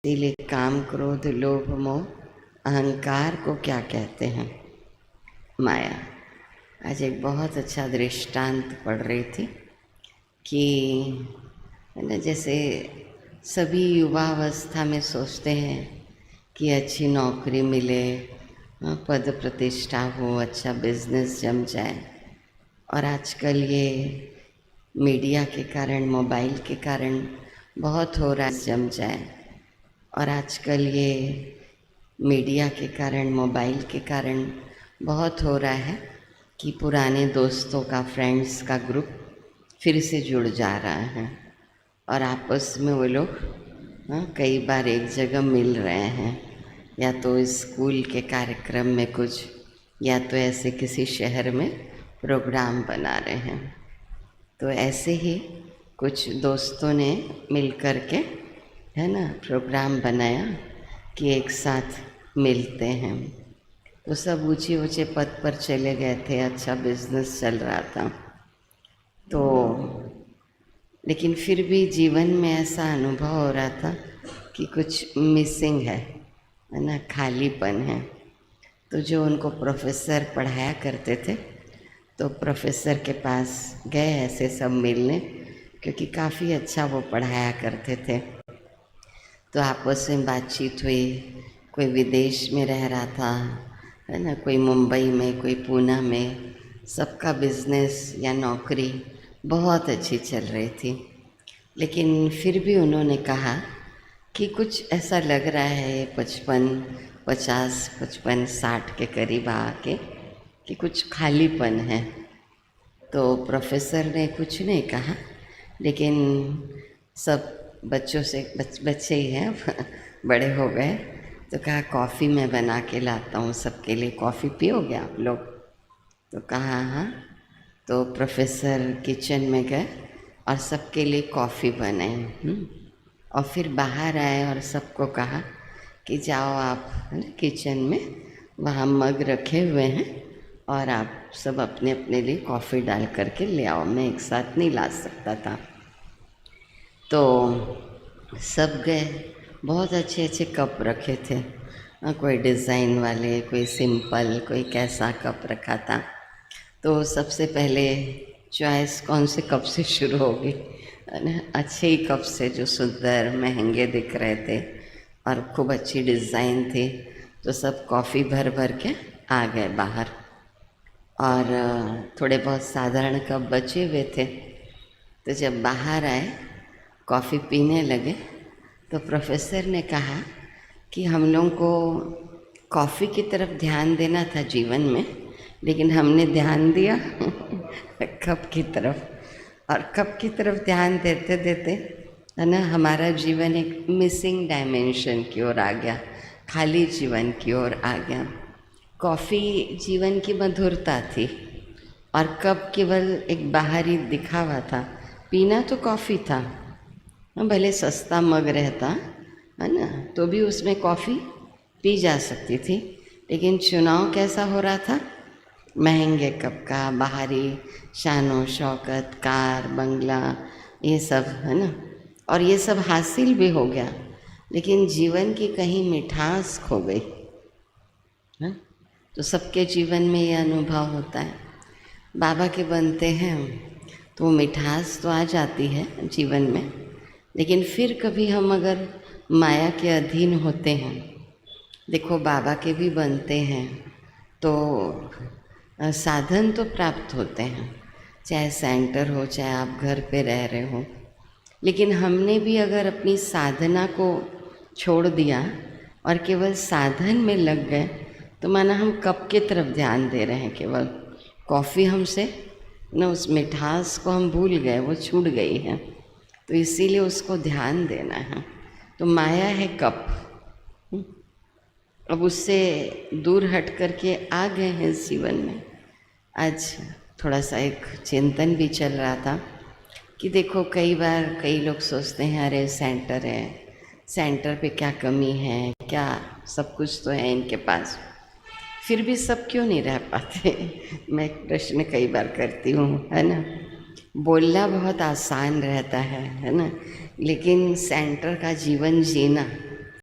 इसीलिए काम क्रोध लोभ मोह अहंकार को क्या कहते हैं? माया। आज एक बहुत अच्छा दृष्टांत पढ़ रही थी कि है ना, जैसे सभी युवावस्था में सोचते हैं कि अच्छी नौकरी मिले, पद प्रतिष्ठा हो, अच्छा बिजनेस जम जाए। और आजकल ये मीडिया के कारण, मोबाइल के कारण बहुत हो रहा है जम जाए। और आजकल ये मीडिया के कारण, मोबाइल के कारण बहुत हो रहा है कि पुराने दोस्तों का, फ्रेंड्स का ग्रुप फिर से जुड़ जा रहा है और आपस में वो लोग कई बार एक जगह मिल रहे हैं, या तो स्कूल के कार्यक्रम में कुछ, या तो ऐसे किसी शहर में प्रोग्राम बना रहे हैं। तो ऐसे ही कुछ दोस्तों ने मिल कर के, है ना, प्रोग्राम बनाया कि एक साथ मिलते हैं। तो सब ऊंचे ऊंचे पद पर चले गए थे, अच्छा बिजनेस चल रहा था। तो लेकिन फिर भी जीवन में ऐसा अनुभव हो रहा था कि कुछ मिसिंग है ना, खालीपन है। तो जो उनको प्रोफेसर पढ़ाया करते थे, तो प्रोफेसर के पास गए ऐसे सब मिलने, क्योंकि काफ़ी अच्छा वो पढ़ाया करते थे। तो आपस में बातचीत हुई। कोई विदेश में रह रहा था, है ना, कोई मुंबई में, कोई पूना में। सबका बिजनेस या नौकरी बहुत अच्छी चल रही थी। लेकिन फिर भी उन्होंने कहा कि कुछ ऐसा लग रहा है 55, 60 के करीब आके कि कुछ खालीपन है। तो प्रोफेसर ने कुछ नहीं कहा, लेकिन सब बच्चों से, बच्चे ही हैं बड़े हो गए, तो कहा कॉफ़ी मैं बना के लाता हूँ सबके लिए, कॉफ़ी पियोगे आप लोग? तो कहा हाँ। तो प्रोफेसर किचन में गए और सबके लिए कॉफ़ी बनाई। और फिर बाहर आए और सबको कहा कि जाओ आप किचन में, वहाँ मग रखे हुए हैं और आप सब अपने अपने लिए कॉफ़ी डाल करके ले आओ, मैं एक साथ नहीं ला सकता था। तो सब गए। बहुत अच्छे अच्छे कप रखे थे, कोई डिज़ाइन वाले, कोई सिंपल, कोई कैसा कप रखा था। तो सबसे पहले चॉइस कौन से कप से शुरू होगी? अच्छे ही कप से, जो सुंदर महंगे दिख रहे थे और खूब अच्छी डिज़ाइन थी। तो सब कॉफ़ी भर भर के आ गए बाहर, और थोड़े बहुत साधारण कप बचे हुए थे। तो जब बाहर आए, कॉफ़ी पीने लगे, तो प्रोफेसर ने कहा कि हम लोगों को कॉफ़ी की तरफ ध्यान देना था जीवन में, लेकिन हमने ध्यान दिया कप की तरफ। और कप की तरफ ध्यान देते देते, है ना, हमारा जीवन एक मिसिंग डायमेंशन की ओर आ गया, खाली जीवन की ओर आ गया। कॉफ़ी जीवन की मधुरता थी और कप केवल एक बाहरी दिखावा था। पीना तो कॉफ़ी था, भले सस्ता मग रहता, है ना, तो भी उसमें कॉफ़ी पी जा सकती थी। लेकिन चुनाव कैसा हो रहा था? महंगे कप का, बाहरी शानो शौकत, कार, बंगला, ये सब, है ना। और ये सब हासिल भी हो गया, लेकिन जीवन की कहीं मिठास खो गई है। तो सबके जीवन में ये अनुभव होता है। बाबा के बनते हैं तो मिठास तो आ जाती है जीवन में, लेकिन फिर कभी हम अगर माया के अधीन होते हैं, देखो बाबा के भी बनते हैं तो साधन तो प्राप्त होते हैं, चाहे सेंटर हो, चाहे आप घर पे रह रहे हो। लेकिन हमने भी अगर अपनी साधना को छोड़ दिया और केवल साधन में लग गए, तो माना हम कप की तरफ ध्यान दे रहे हैं केवल। कॉफ़ी हमसे न, उस मिठास को हम भूल गए, वो छूट गई है। तो इसीलिए उसको ध्यान देना है। तो माया है कप, अब उससे दूर हट करके आ गए हैं इस जीवन में। आज थोड़ा सा एक चिंतन भी चल रहा था कि देखो, कई बार कई लोग सोचते हैं अरे सेंटर है, सेंटर पे क्या कमी है, क्या सब कुछ तो है इनके पास, फिर भी सब क्यों नहीं रह पाते? मैं एक प्रश्न कई बार करती हूँ, है ना। बोलना बहुत आसान रहता है ना, लेकिन सेंटर का जीवन जीना